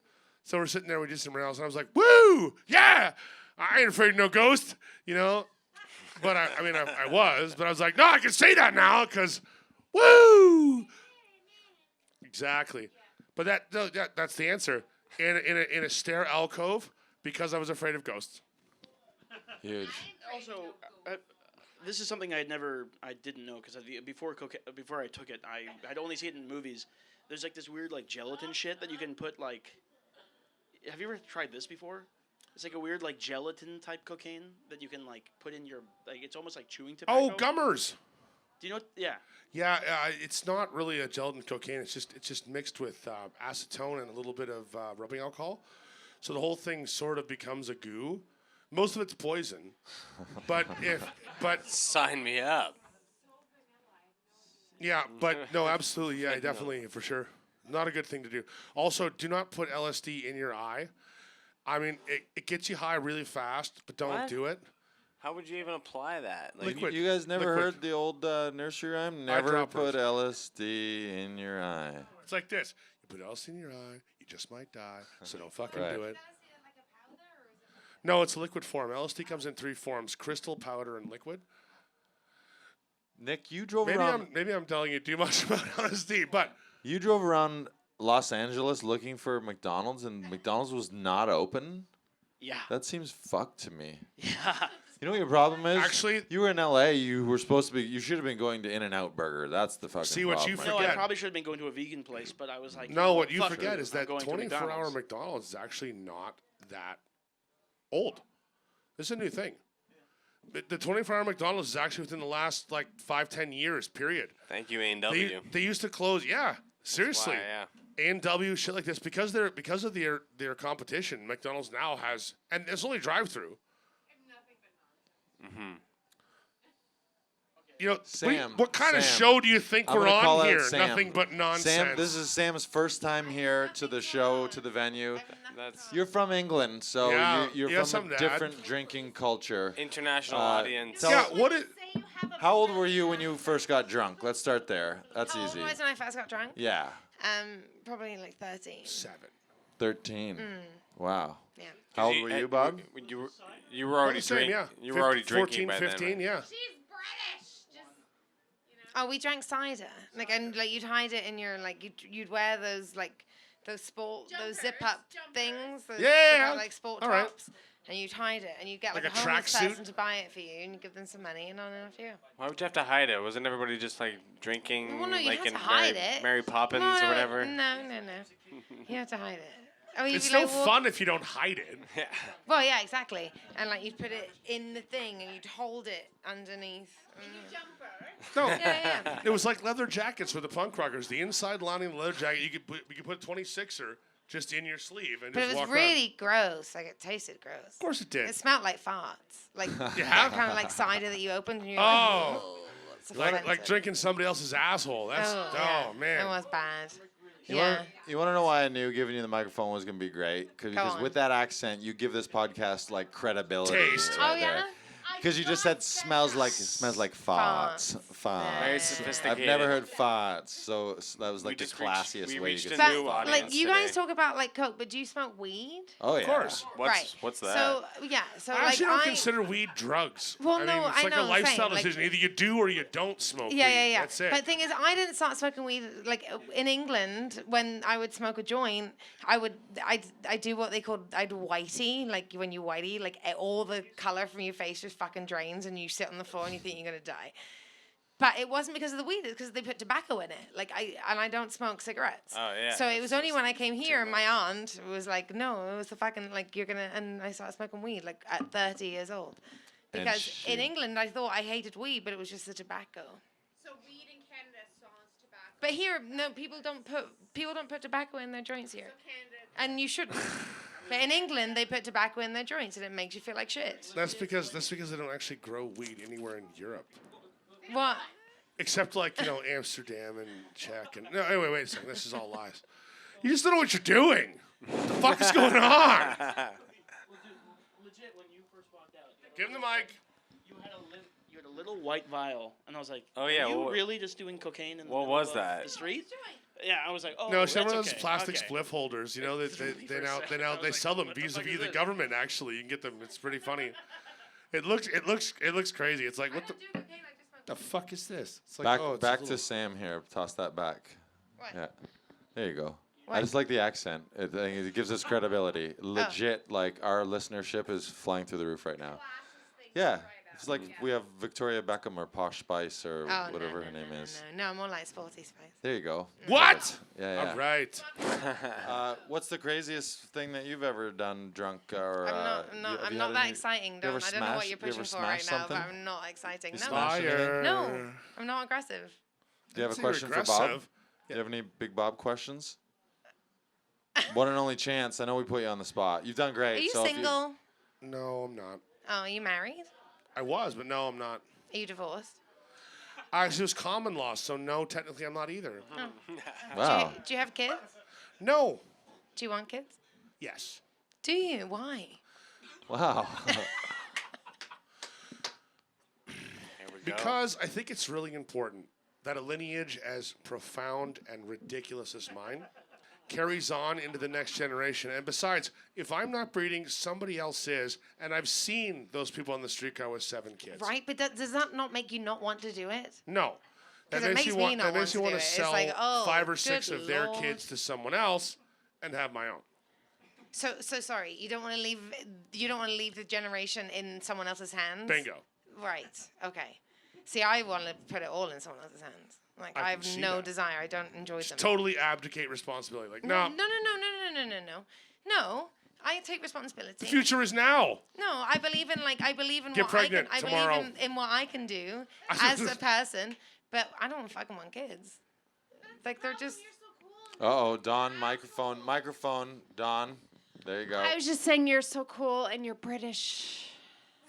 So we're sitting there, we did some rails, and I was like, "Woo! Yeah! I ain't afraid of no ghost," you know? But I was, but I was like, "No, I can say that now, because, woo!" Exactly. But that's the answer. In a stair alcove, because I was afraid of ghosts. Huge. Also, this is something I didn't know because before I took it, I'd only seen it in movies. There's like this weird like gelatin shit that you can put like. Have you ever tried this before? It's like a weird like gelatin type cocaine that you can like put in your like it's almost like chewing tobacco. Oh, gummers. Do you know? Yeah. Yeah, it's not really a gelatin cocaine. It's just mixed with acetone and a little bit of rubbing alcohol. So the whole thing sort of becomes a goo. Most of it's poison. but Sign me up. yeah, but no, absolutely, yeah, definitely, for sure. Not a good thing to do. Also, do not put LSD in your eye. I mean, it gets you high really fast, but don't What? do it. How would you even apply that? Like, Liquid. You guys never Liquid. heard the old nursery rhyme? Never Eyedroppers. put LSD in your eye. It's like this. You put LSD in your eye, you just might die, so don't fucking Right. do it. No, it's a liquid form. LSD comes in 3 forms: crystal, powder, and liquid. Nick, you drove Maybe around. I'm telling you too much about LSD, but You drove around Los Angeles looking for McDonald's, and McDonald's was not open. Yeah. That seems fucked to me. Yeah. You know what your problem is? Actually- you were in LA. You were supposed to be. You should have been going to In-N-Out Burger. That's the fucking See, what you problem. No, I Forget. probably should have been going to a vegan place, but I was like, no, what you fuck forget it, is I'm that going to 24-hour McDonald's. McDonald's is actually not that old. This is a new thing. But the 24-hour McDonald's is actually within the last, 5-10 years, period. thank you, A&W. They used to close, yeah, seriously. Why, yeah. A&W, shit like this, because of their competition, McDonald's now has, and it's only drive-through. You know, Sam, what kind of Sam, show do you think I'm we're gonna call on out here? Sam. Nothing but nonsense. Sam, this is Sam's first time here to the show, to the venue. That's You're from England, so Yeah, you're you have from a something to add. different drinking culture. international Uh, audience. tell- yeah, what is... How old were you when you first got drunk? Let's start there. That's How old easy. was I when I first got drunk? Yeah, Probably like 13. 7. 13. Wow. Yeah. How old were you, Bob? You were already Same, drinking. yeah. You were already 14, drinking by 15, then. Right? yeah. She's British. Just, Oh, we drank cider. And you'd hide it in your you'd wear those those zip up Jumpers. things. Those Yeah. zip up, sport All right. tops. and you'd hide it, and you'd get Like like, a a homeless tracksuit? person to buy it for you, and you give them some money, and on and off you. Why would you have to hide it? Wasn't everybody just like drinking, Well, no, you like have in to hide it. Mary Poppins No, or whatever? No. You have to hide it. Or you'd It's be no like, fun if you don't hide it. Yeah. Well, yeah, exactly. And like you'd put it in the thing, and you'd hold it underneath. No. Yeah. It was like leather jackets for the punk rockers. The inside lining of the leather jacket, you could put a 26er just in your sleeve and But it just was walk around. really gross. Like it tasted gross. Of course it did. It smelled like farts. Like Yeah? kind of like cider that you opened and you're Oh. like, it's Like offensive. drinking somebody else's asshole. That's yeah. man. It was bad. You Yeah. want to know why I knew giving you the microphone was going to be great? Because on. with that accent, you give this podcast like credibility. Taste. Oh, yeah? Because you just said smells like farts. Farts. Very Yeah. sophisticated. I've never heard farts, so that was like the just reached- classiest we way reached you a could say new But audience like you guys today. talk about like coke, but do you smoke weed? Oh yeah. Of course. What's that? So yeah, so I like actually don't consider weed drugs. Well, I mean, no, it's I like know a what I'm lifestyle saying, like- decision. Either you do or you don't smoke Yeah, weed. yeah, yeah. That's it. But the thing is, I didn't start smoking weed like in England. When I would smoke a joint, I do what they call I'd whitey, like when you whitey, like all the color from your face just fucking drains, and you sit on the floor and you think you're gonna die. But it wasn't because of the weed; it's because they put tobacco in it. Like I don't smoke cigarettes. Oh, yeah, So it that's was only when I came here, and my aunt was like, "No, it was the fucking like you're gonna." And I started smoking weed like at 30 years old. And Because in she- England, I thought I hated weed, but it was just the tobacco. So weed in Canada sounds tobacco. But here, no, people don't put tobacco in their joints here, Canada. and you shouldn't. But in England, they put tobacco in their joints, and it makes you feel like shit. That's because they don't actually grow weed anywhere in Europe, What? except like Amsterdam and Czech and no. Anyway, wait a second. This is all lies. You just don't know what you're doing. What the fuck is going on? Legit, when you first walked out, Give him the mic. you had a little white vial, and I was like, Oh, yeah, are you what- really just doing cocaine in the what middle was of that? the street? Yeah, I was like, oh, No, it's that's one of those okay. plastic okay. spliff holders. You know, they For a now second, I was they like, sell them what the fuck vis-a-vis is the this? government. Actually, you can get them. It's pretty funny. It looks crazy. It's like what the fuck is this? It's like Back oh, it's back a to little- Sam here. Toss that back. What? Yeah. There you go. I What? just like the accent. It gives us credibility. Legit, like our listenership is flying through the roof right now. Yeah. It's like we have Victoria Beckham or Posh Spice or Oh, whatever her name is. No, more like Sporty Spice. There you go. What? Yeah. All right. What's the craziest thing that you've ever done drunk or? I'm not that exciting. you ever I don't know what smash- you're you ever pushing for right smash now, but something? I'm not exciting. You No, smash anything? Liar. no, I'm not aggressive. Do you have a Say you're question for Bob? aggressive. Do you have any Big Bob questions? One and only chance. I know we put you on the spot. You've done great. Are you so if single? No, I'm not. Oh, are you married? I was, but no, I'm not. Are you divorced? Actually, it was common law, so no, technically I'm not either. Wow. Do you have kids? No. Do you want kids? Yes. Do you? Why? Wow. Here we go. Because I think it's really important that a lineage as profound and ridiculous as mine carries on into the next generation. And besides, if I'm not breeding, somebody else is. And I've seen those people on the streetcar with 7 kids. Right, but does that not make you not want to do it? No. 'Cause it makes you me want, not that makes want you to want do to it. It's sell like, oh, 5 or 6 good of their Lord. kids to someone else and have my own. So sorry, you don't want to leave the generation in someone else's hands. Bingo. Right. Okay. See, I want to put it all in someone else's hands. Like I I can have see no that. desire. I don't enjoy them. Totally abdicate responsibility. Like, No. no, No. I take responsibility. the future is now. No, I believe in Get what pregnant I tomorrow. believe in what I can do as a person, but I don't fucking want kids. Like they're just. Uh-oh, Don, microphone, Don. There you go. I was just saying you're so cool and you're British.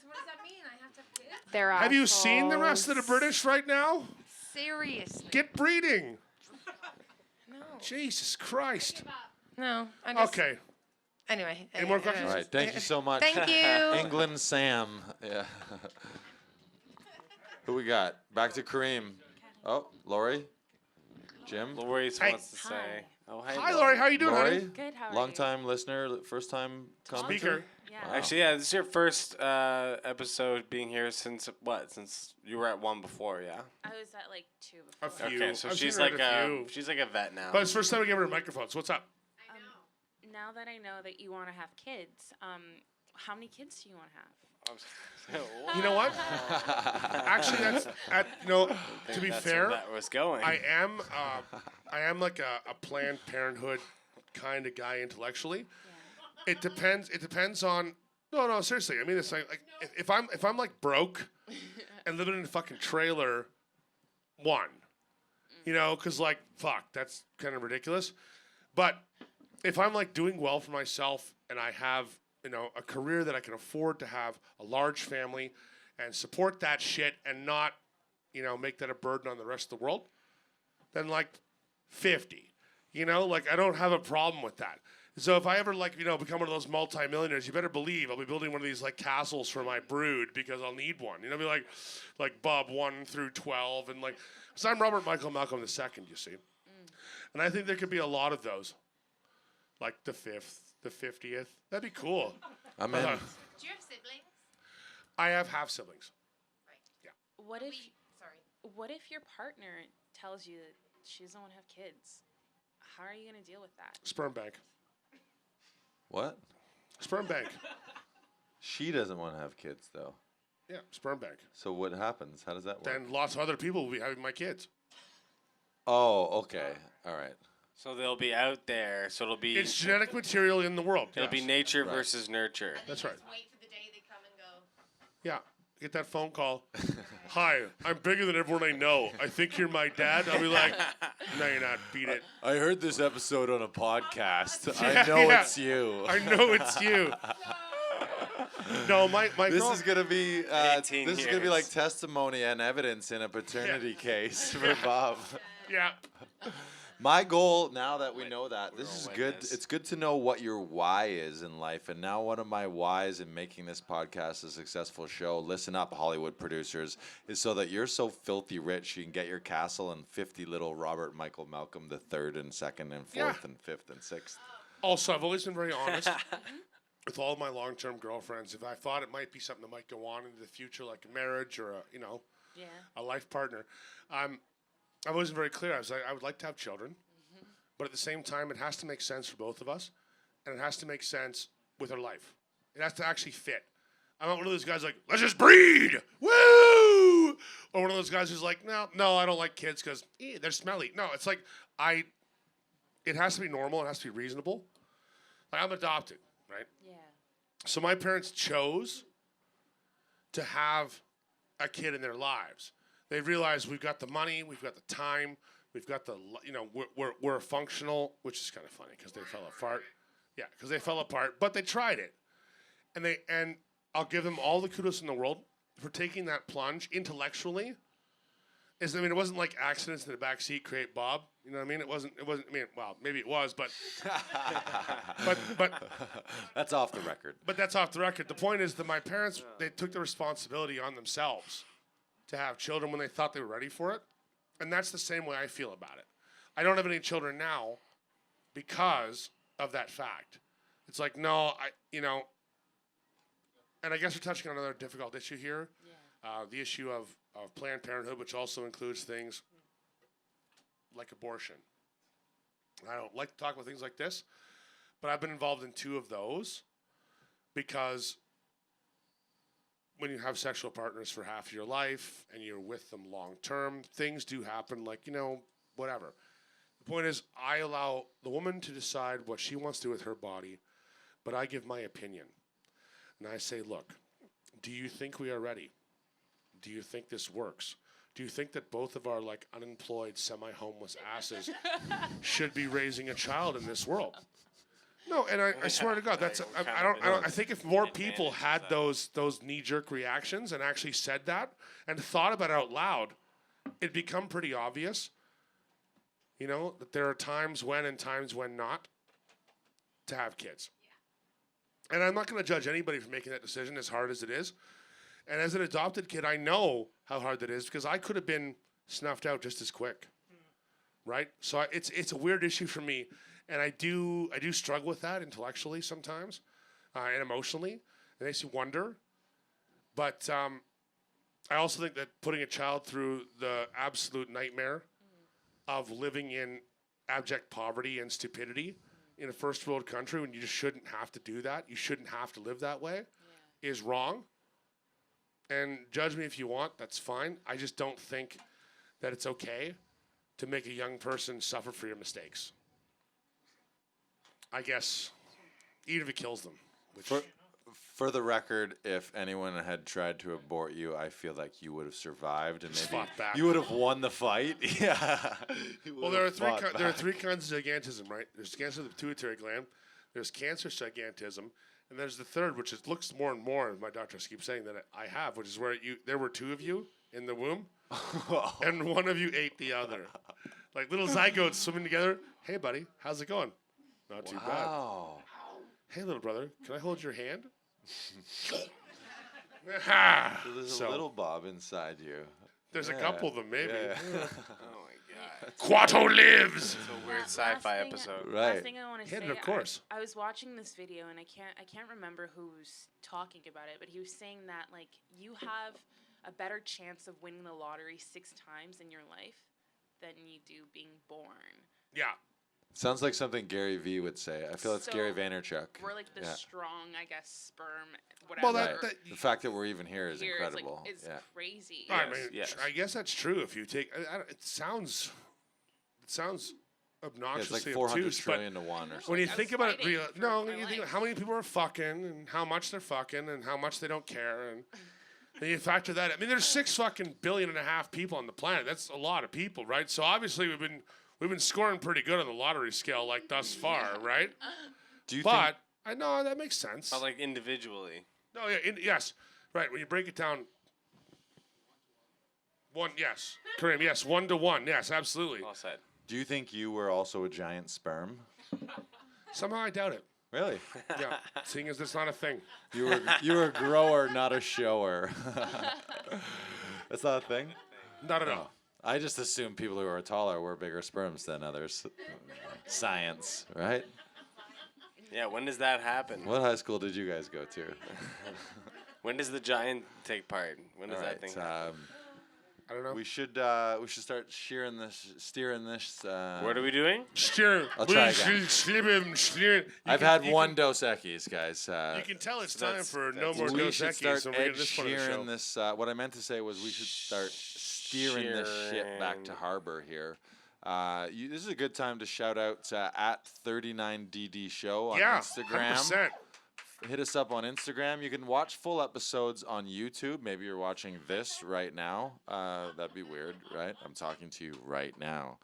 What does that mean? I have to have kids? They're Have you seen the rest of the assholes. British right now? Seriously. Get breeding. No. Jesus Christ. No. I just, Okay. Anyway. Any more questions? All right, thank you so much. Thank you. England Sam. Yeah. Who we got? Back to Karim. Oh, Lori? Jim? Lori Hey. wants to say. Oh, hey, Hi, Lori. How you doing, Lori? honey? Good, how are Long you? time listener, first time commenter? Speaker. Yeah. Actually, yeah, this is your first episode being here since what? Since you were at one before, yeah. I was at like 2 A before. few. Okay, so I've she's seen her like at a few. she's like a vet now. But it's the first time we gave her a microphone. So what's up? Now that I know that you want to have kids, How many kids do you want to have? You know what? Actually, that's to be That's fair, where that was going. I am like a Planned Parenthood kind of guy intellectually. Yeah. It depends on. No, seriously. I mean, it's like if I'm like broke and living in a fucking trailer, because like fuck, that's kind of ridiculous. But if I'm like doing well for myself and I have a career that I can afford to have a large family and support that shit and not make that a burden on the rest of the world, then like 50. Like I don't have a problem with that. So if I ever become one of those multimillionaires, you better believe I'll be building one of these like castles for my brood because I'll need one. Be like Bob 1 through 12 and like. So I'm Robert Michael Malcolm II, you see, and I think there could be a lot of those, like the 5th, the 50th. That'd be cool. I'm in. Do you have siblings? I have half siblings. What if Sorry. What if your partner tells you that she doesn't want to have kids? How are you going to deal with that? Sperm bank. What? Sperm bank. She doesn't want to have kids, though. Yeah, sperm bank. So what happens? How does that work? Then lots of other people will be having my kids. Oh, okay. All right. So they'll be out there. So it'll be It's genetic material in the world. it'll be yes. nature Right. versus nurture. That's right. Wait for the day they come and go. Yeah. Get that phone call. Hi, I'm bigger than everyone I know. I think you're my dad. I'll be like, no, you're not. Beat it. I heard this episode on a podcast. Yeah, I know yeah. it's you. I know it's you. No, my This girl- is gonna be 18 this is gonna be years. like testimony and evidence in a paternity case for Bob. Yeah. My goal now that we know that this is good. witness. It's good to know what your why is in life. And now one of my whys in making this podcast a successful show, listen up, Hollywood producers, is so that you're so filthy rich you can get your castle and 50 little Robert Michael Malcolm the third and second and fourth Yeah. and fifth and sixth. Also, I've always been very honest with all of my long-term girlfriends. If I thought it might be something that might go on into the future, like a marriage or Yeah. a life partner, I've always been very clear. I was like, I would like to have children, but at the same time, it has to make sense for both of us, and it has to make sense with our life. It has to actually fit. I'm not one of those guys like, let's just breed, woo! Or one of those guys who's like, no, I don't like kids because they're smelly. No, it's like it has to be normal. It has to be reasonable. Like I'm adopted, right? Yeah. So my parents chose to have a kid in their lives. They realized we've got the money, we've got the time, we've got the, we're functional, which is kind of funny because they fell apart. Yeah, because they fell apart, but they tried it. And I'll give them all the kudos in the world for taking that plunge intellectually. It wasn't like accidents in the back seat create Bob. You know what I mean? It wasn't, well, maybe it was, but That's off the record. But that's off the record. The point is that my parents, they took the responsibility on themselves to have children when they thought they were ready for it. And that's the same way I feel about it. I don't have any children now because of that fact. It's like, no, and I guess we're touching on another difficult issue here. Yeah. The issue of Planned Parenthood, which also includes things like abortion. I don't like to talk about things like this, but I've been involved in 2 of those because when you have sexual partners for half your life and you're with them long term, things do happen like, whatever. The point is, I allow the woman to decide what she wants to do with her body, but I give my opinion. And I say, look, do you think we are ready? Do you think this works? Do you think that both of our unemployed, semi-homeless asses should be raising a child in this world? No, and I swear to God, that's I think if more people had those knee-jerk reactions and actually said that and thought about it out loud, it'd become pretty obvious, that there are times when and times when not to have kids. Yeah. And I'm not going to judge anybody for making that decision, as hard as it is. And as an adopted kid, I know how hard that is because I could have been snuffed out just as quick, right? So it's a weird issue for me, and I do struggle with that intellectually sometimes, and emotionally. It makes you wonder, but I also think that putting a child through the absolute nightmare of living in abject poverty and stupidity in a first world country when you just shouldn't have to do that, you shouldn't have to live that way, is wrong. And judge me if you want, that's fine. I just don't think that it's okay to make a young person suffer for your mistakes. I guess, even if it kills them. Which For the record, if anyone had tried to abort you, I feel like you would have survived and maybe fought back. you would have won the fight. Yeah. Well, there are three kinds of gigantism, right? There's cancer of the pituitary gland, there's cancer gigantism, and there's the third, which looks more and more, my doctors keep saying that I have, which is where there were two of you in the womb, and one of you ate the other. Like little zygotes swimming together. Hey, buddy, how's it going? Not too bad. Wow. Hey, little brother, can I hold your hand? So there's a little Bob inside you. There's a couple of them, maybe. Yeah. Oh my god. Quato lives! It's a weird sci-fi episode. Right. Last thing I want to Yeah, say, of course. I was watching this video and I can't remember who's talking about it, but he was saying that like you have a better chance of winning the lottery 6 times in your life than you do being born. Yeah. Sounds like something Gary Vee would say. I feel it's So, Gary Vaynerchuk. We're like the Yeah. strong, I guess, sperm, whatever. Well, Right. The fact that we're even here is here incredible. is yeah. crazy. I mean, yes. I guess that's true. If you take, it sounds Yeah, it's obnoxiously like 400 obtuse, trillion to 1 or something. when you I think was about it, fighting for when my you think life. how many people are fucking and how much they're fucking and how much they don't care, and then you factor that. I mean, there's 6.5 billion people on the planet. That's a lot of people, right? So obviously we've been scoring pretty good on the lottery scale, like thus far, right? Do you But I know that makes sense. But like individually. No, yeah, yes, right. When you break it down, yes, Karim, yes, 1 to 1, yes, absolutely. Well said. do you think you were also a giant sperm? Somehow I doubt it. Really? Yeah, seeing as it's not a thing. You were a grower, not a shower. That's not a thing? Not at all. I just assume people who are taller were bigger sperms than others. Science, right? Yeah, when does that happen? What high school did you guys go to? When does the giant take part? When does All that right, thing happen? I don't know. we should start steering this. What are we doing? Steer. I'll try again. Steer. I've had one Dos Equis, guys. You can tell it's So time that's- for no that's- more we Dos should Equis start when we get Ed this point of the show. Sheeran this. What I meant to say was we should start steering this shit back to Sheeran. harbor here. This is a good time to shout out at 39DD Show on Yeah, Instagram. 100%. Hit us up on Instagram. You can watch full episodes on YouTube. Maybe you're watching this right now. That'd be weird, right? I'm talking to you right now.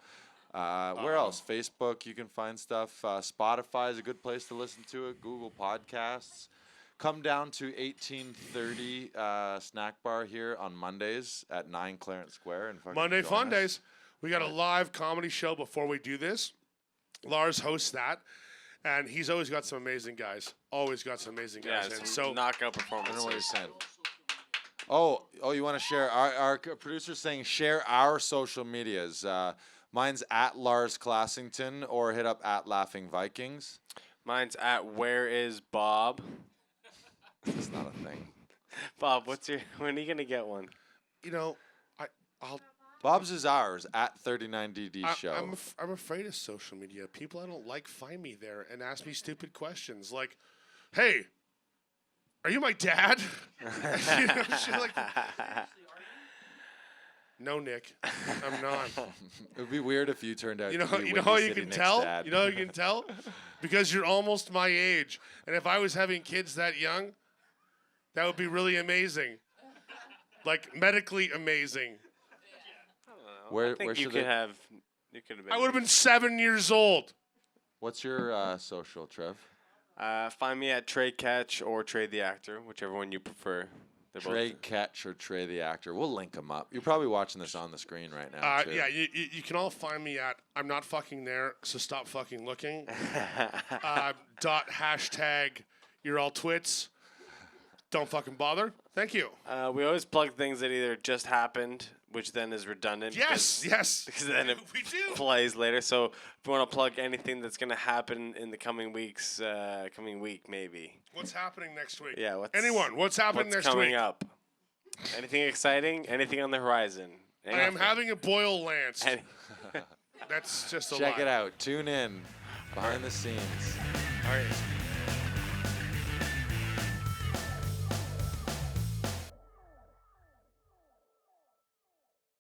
Where else? Facebook, you can find stuff. Spotify is a good place to listen to it. Google Podcasts. Come down to 1830 SnackBar here on Mondays at 9 Clarence Square. And fucking Monday join Fun us. Days. We got a live comedy show before we do this. Lars hosts that. And he's always got some amazing guys. Always got some amazing Yeah, guys. and some so knockout I don't performances. know what you're saying. Oh, you want to share? Our producer's saying share our social medias. Mine's at Lars Classington or hit up at Laughing Vikings. Mine's at Where is Bob? It's not a thing. Bob, when are you gonna get one? I'll Bob's is ours at 39DD Show. I'm afraid of social media. People I don't like find me there and ask me stupid questions like, "Hey, are you my dad?" You know, shit like that. No, Nick, I'm not. It would be weird if you turned out. You know to be how Windy you City can Nick's tell. dad. You know how you can tell because you're almost my age, and if I was having kids that young, that would be really amazing, like medically amazing. Where I think where you should could they? have. You could have been. I would have been 7 years old. What's your social, Trev? Find me at Trey Catch or Trey the Actor, whichever one you prefer. They're Trey both. Ketch or Trey the Actor. We'll link them up. You're probably watching this on the screen right now. Too. Yeah, you can all find me at I'm not fucking there, so stop fucking looking. #, you're all twits. Don't fucking bother. Thank you. We always plug things that either just happened, which then is redundant. Yes, yes. Because then it We do. plays later. So if you want to plug anything that's going to happen in the coming weeks, coming week maybe. What's happening next week? Yeah. What's happening what's next coming week? up? Anything exciting? Anything on the horizon? I am having a boil lance. Any- That's just a Check lie. it out. Tune in. Behind the scenes. All right.